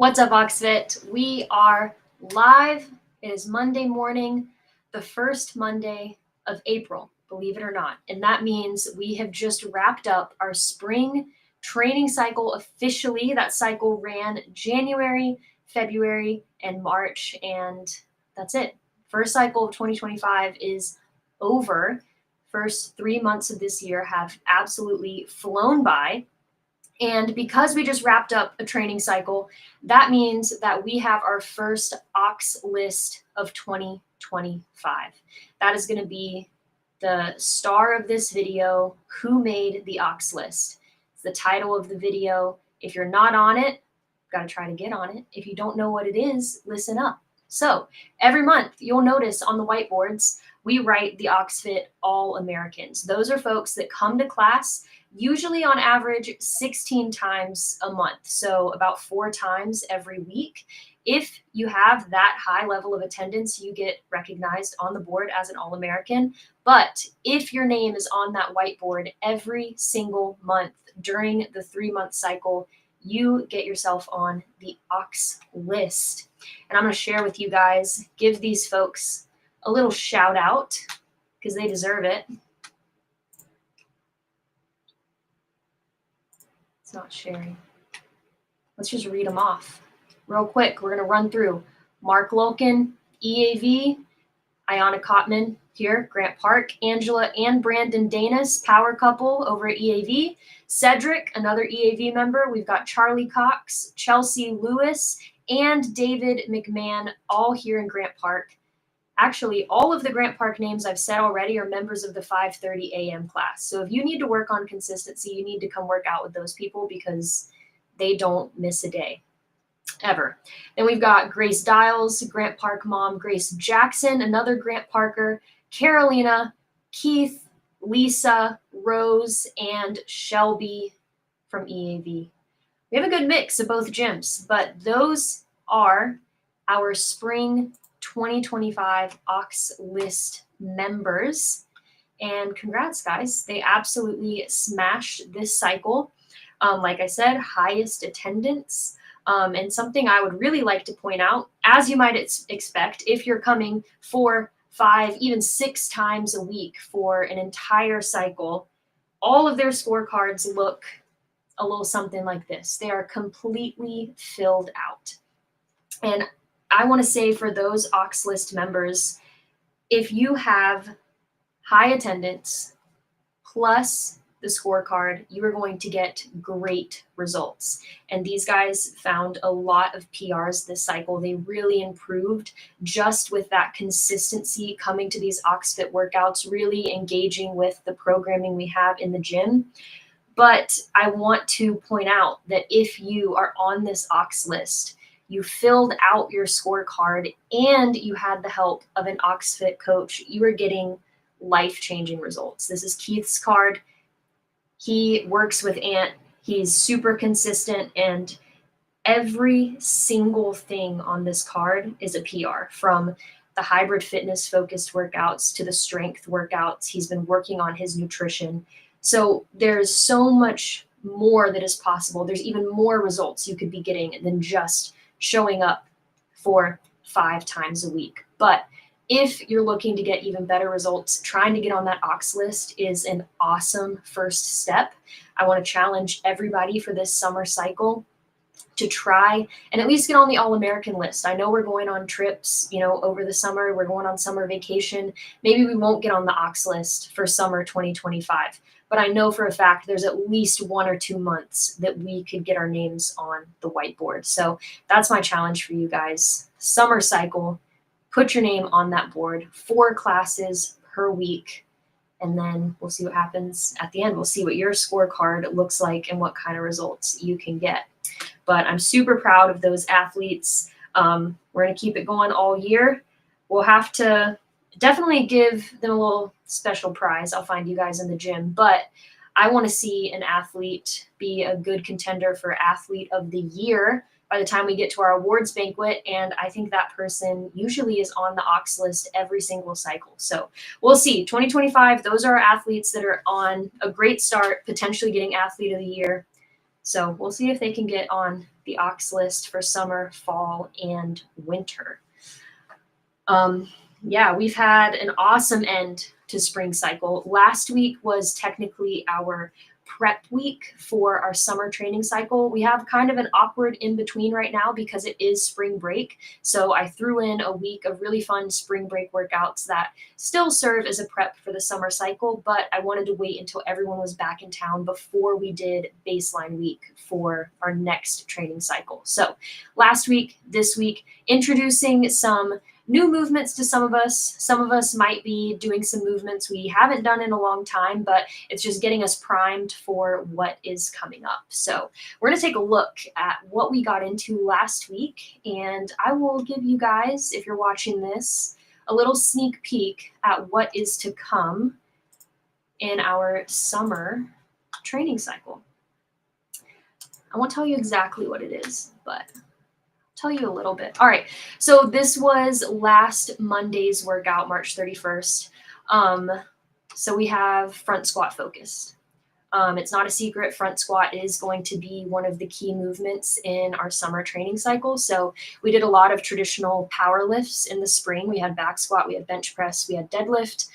What's up, Oxfit? We are live. It is Monday morning, the first Monday of April, believe it or not. And that means we have just wrapped up our spring training cycle officially. That cycle ran January, February, and March, and that's it. First cycle of 2025 is over. First 3 months of this year have absolutely flown by. And because we just wrapped up a training cycle, that means that we have our first Ox list of 2025. That is going to be the star of this video, who made the Ox list. It's the title of the video. If you're not on it, got to try to get on it. If you don't know what it is, listen up. So every month, you'll notice on the whiteboards, we write the Oxfit All-Americans. Those are folks that come to class usually on average 16 times a month, so about 4 times every week. If you have that high level of attendance, you get recognized on the board as an All-American. But if your name is on that whiteboard every single month during the 3-month cycle, you get yourself on the Ox list. And I'm going to share with you guys, give these folks a little shout out because they deserve it. It's not sharing. Let's just read them off real quick. We're going to run through Mark Lolkin, EAV, Ayana Kotman here, Grant Park, Angela and Brandon Danis, power couple over at EAV, Cedric, another EAV member. We've got Charlie Cox, Chelsea Lewis, and David McMahon, all here in Grant Park. Actually, all of the Grant Park names I've said already are members of the 5:30 a.m. class. So if you need to work on consistency, you need to come work out with those people because they don't miss a day, ever. Then we've got Grace Dials, Grant Park mom, Grace Jackson, another Grant Parker, Carolina, Keith, Lisa, Rose, and Shelby from EAV. We have a good mix of both gyms, but those are our spring 2025 Ox list members. And congrats, guys. They absolutely smashed this cycle. Like I said, highest attendance. And something I would really like to point out, as you might expect, if you're coming 4, 5, even 6 times a week for an entire cycle, all of their scorecards look a little something like this. They are completely filled out. And I want to say for those Ox list members, if you have high attendance plus the scorecard, you are going to get great results. And these guys found a lot of PRs this cycle. They really improved just with that consistency coming to these Oxfit workouts, really engaging with the programming we have in the gym. But I want to point out that if you are on this Ox list, you filled out your scorecard and you had the help of an Oxfit coach, you are getting life-changing results. This is Keith's card. He works with Ant. He's super consistent, and every single thing on this card is a PR, from the hybrid fitness focused workouts to the strength workouts. He's been working on his nutrition. So there's so much more that is possible. There's even more results you could be getting than just showing up for 5 times a week. But if you're looking to get even better results, trying to get on that Ox list is an awesome first step. I want to challenge everybody for this summer cycle to try and at least get on the All-American list. I know we're going on trips, over the summer. We're going on summer vacation. Maybe we won't get on the Ox list for summer 2025. But I know for a fact there's at least 1 or 2 months that we could get our names on the whiteboard. So that's my challenge for you guys. Summer cycle, put your name on that board, 4 classes per week, and then we'll see what happens at the end. We'll see what your scorecard looks like and what kind of results you can get. But I'm super proud of those athletes. We're going to keep it going all year. We'll have to definitely give them a little special prize. I'll find you guys in the gym, but I want to see an athlete be a good contender for Athlete of the Year by the time we get to our awards banquet. And I think that person usually is on the Ox list every single cycle. So we'll see. 2025, those are our athletes that are on a great start, potentially getting Athlete of the Year. So we'll see if they can get on the Ox list for summer, fall, and winter. Yeah, we've had an awesome end to spring cycle. Last week was technically our prep week for our summer training cycle. We have kind of an awkward in between right now because it is spring break. So I threw in a week of really fun spring break workouts that still serve as a prep for the summer cycle, but I wanted to wait until everyone was back in town before we did baseline week for our next training cycle. So last week, this week, introducing some new movements to some of us. Some of us might be doing some movements we haven't done in a long time, but it's just getting us primed for what is coming up. So we're going to take a look at what we got into last week, and I will give you guys, if you're watching this, a little sneak peek at what is to come in our summer training cycle. I won't tell you exactly what it is, but tell you a little bit. All right, so this was last Monday's workout, March 31st. So we have front squat focused. It's not a secret, front squat is going to be one of the key movements in our summer training cycle. So we did a lot of traditional power lifts in the spring. We had back squat, we had bench press, we had deadlift.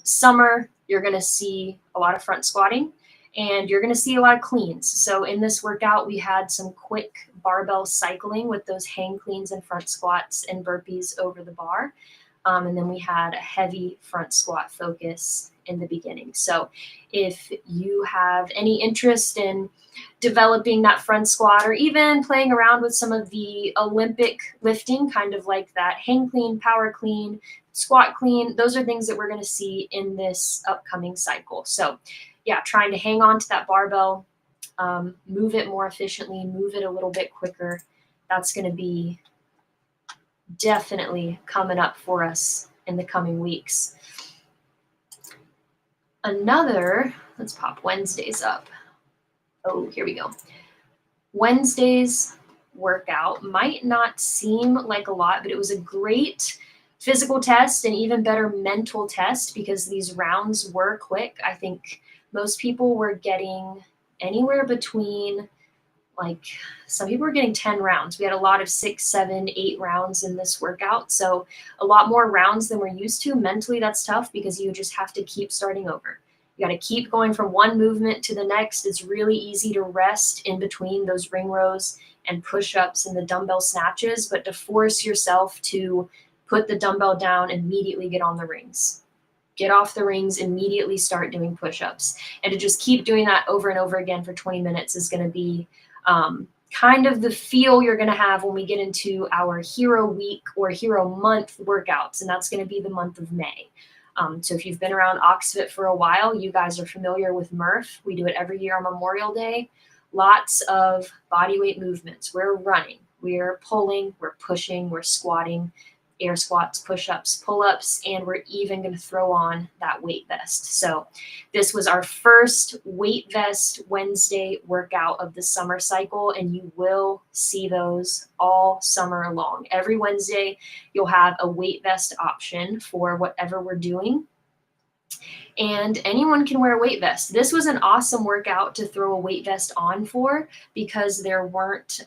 Summer, you're gonna see a lot of front squatting, and you're going to see a lot of cleans. So in this workout, we had some quick barbell cycling with those hang cleans and front squats and burpees over the bar. And then we had a heavy front squat focus in the beginning. So if you have any interest in developing that front squat or even playing around with some of the Olympic lifting, kind of like that hang clean, power clean, squat clean, those are things that we're going to see in this upcoming cycle. So yeah, trying to hang on to that barbell, move it more efficiently, move it a little bit quicker. That's going to be definitely coming up for us in the coming weeks. Let's pop Wednesdays up. Oh, here we go. Wednesday's workout might not seem like a lot, but it was a great physical test and even better mental test because these rounds were quick. I think most people were getting anywhere between, like, some people were getting 10 rounds. We had a lot of 6, 7, 8 rounds in this workout. So a lot more rounds than we're used to. Mentally, that's tough because you just have to keep starting over. You got to keep going from one movement to the next. It's really easy to rest in between those ring rows and push-ups and the dumbbell snatches, but to force yourself to put the dumbbell down, immediately get on the rings. Get off the rings, immediately start doing push-ups. And to just keep doing that over and over again for 20 minutes is going to be kind of the feel you're going to have when we get into our hero week or hero month workouts. And that's going to be the month of May. So if you've been around Oxfit for a while, you guys are familiar with Murph. We do it every year on Memorial Day. Lots of body weight movements. We're running, we're pulling, we're pushing, we're squatting, air squats, push-ups, pull-ups, and we're even going to throw on that weight vest. So this was our first weight vest Wednesday workout of the summer cycle, and you will see those all summer long. Every Wednesday, you'll have a weight vest option for whatever we're doing. And anyone can wear a weight vest. This was an awesome workout to throw a weight vest on for because there weren't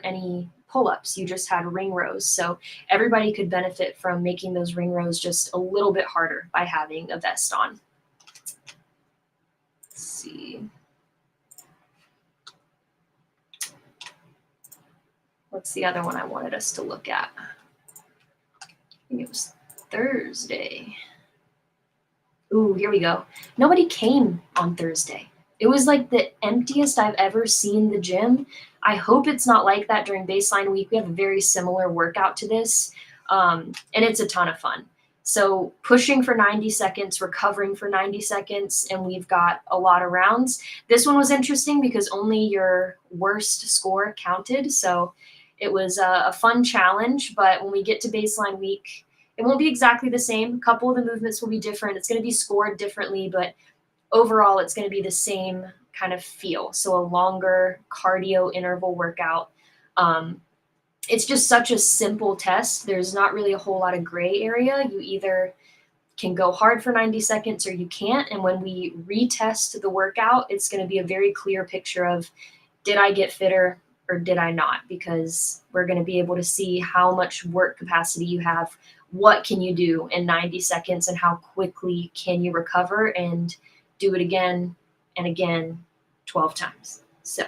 any pull-ups. You just had ring rows. So everybody could benefit from making those ring rows just a little bit harder by having a vest on. Let's see. What's the other one I wanted us to look at? I think it was Thursday. Ooh, here we go. Nobody came on Thursday. It was like the emptiest I've ever seen the gym. I hope it's not like that during baseline week. We have a very similar workout to this, and it's a ton of fun. So pushing for 90 seconds, recovering for 90 seconds, and we've got a lot of rounds. This one was interesting because only your worst score counted. So it was a fun challenge, but when we get to baseline week, it won't be exactly the same. A couple of the movements will be different. It's going to be scored differently, but overall, it's going to be the same kind of feel. So a longer cardio interval workout. It's just such a simple test. There's not really a whole lot of gray area. You either can go hard for 90 seconds or you can't. And when we retest the workout, it's going to be a very clear picture of, did I get fitter or did I not? Because we're going to be able to see how much work capacity you have, what can you do in 90 seconds, and how quickly can you recover and do it again and again 12 times. So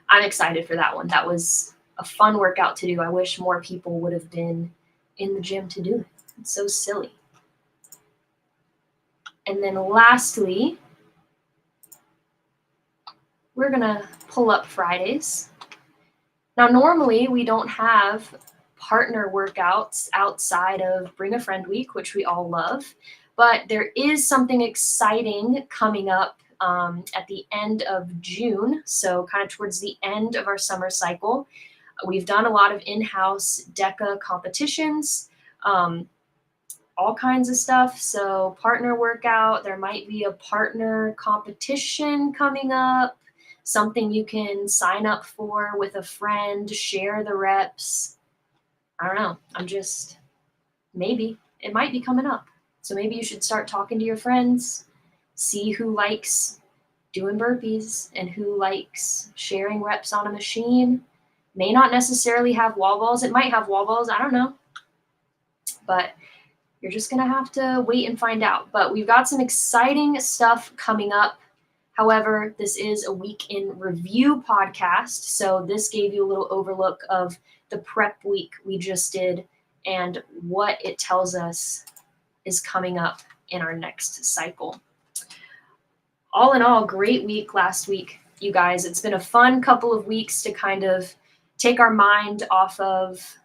I'm excited for that one. That was a fun workout to do. I wish more people would have been in the gym to do it. It's so silly. And then lastly, we're going to pull up Fridays. Now, normally we don't have partner workouts outside of Bring a Friend Week, which we all love, but there is something exciting coming up at the end of June, so kind of towards the end of our summer cycle. We've done a lot of in-house DECA competitions, all kinds of stuff. So partner workout, there might be a partner competition coming up, something you can sign up for with a friend, share the reps. I don't know. Maybe it might be coming up. So maybe you should start talking to your friends, see who likes doing burpees and who likes sharing reps on a machine. May not necessarily have wall balls. It might have wall balls. I don't know. But you're just going to have to wait and find out. But we've got some exciting stuff coming up. However, this is a week in review podcast. So this gave you a little overlook of the prep week we just did and what it tells us is coming up in our next cycle. All in all, great week last week, you guys. It's been a fun couple of weeks to kind of take our mind off of,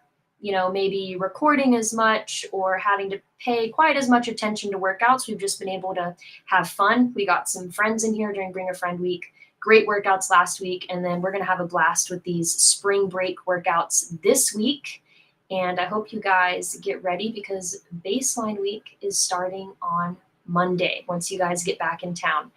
maybe recording as much or having to pay quite as much attention to workouts. We've just been able to have fun. We got some friends in here during Bring a Friend Week. Great workouts last week. And then we're going to have a blast with these spring break workouts this week. And I hope you guys get ready because baseline week is starting on Monday once you guys get back in town.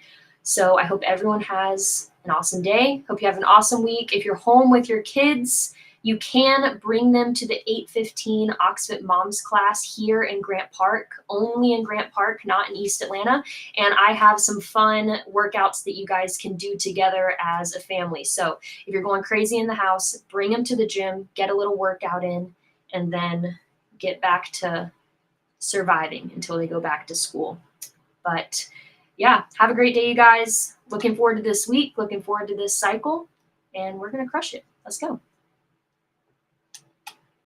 So I hope everyone has an awesome day. Hope you have an awesome week. If you're home with your kids, you can bring them to the 8:15 Oxfit Moms class here in Grant Park, only in Grant Park, not in East Atlanta. And I have some fun workouts that you guys can do together as a family. So if you're going crazy in the house, bring them to the gym, get a little workout in, and then get back to surviving until they go back to school. But yeah, have a great day, you guys. Looking forward to this week, looking forward to this cycle, and we're going to crush it. Let's go.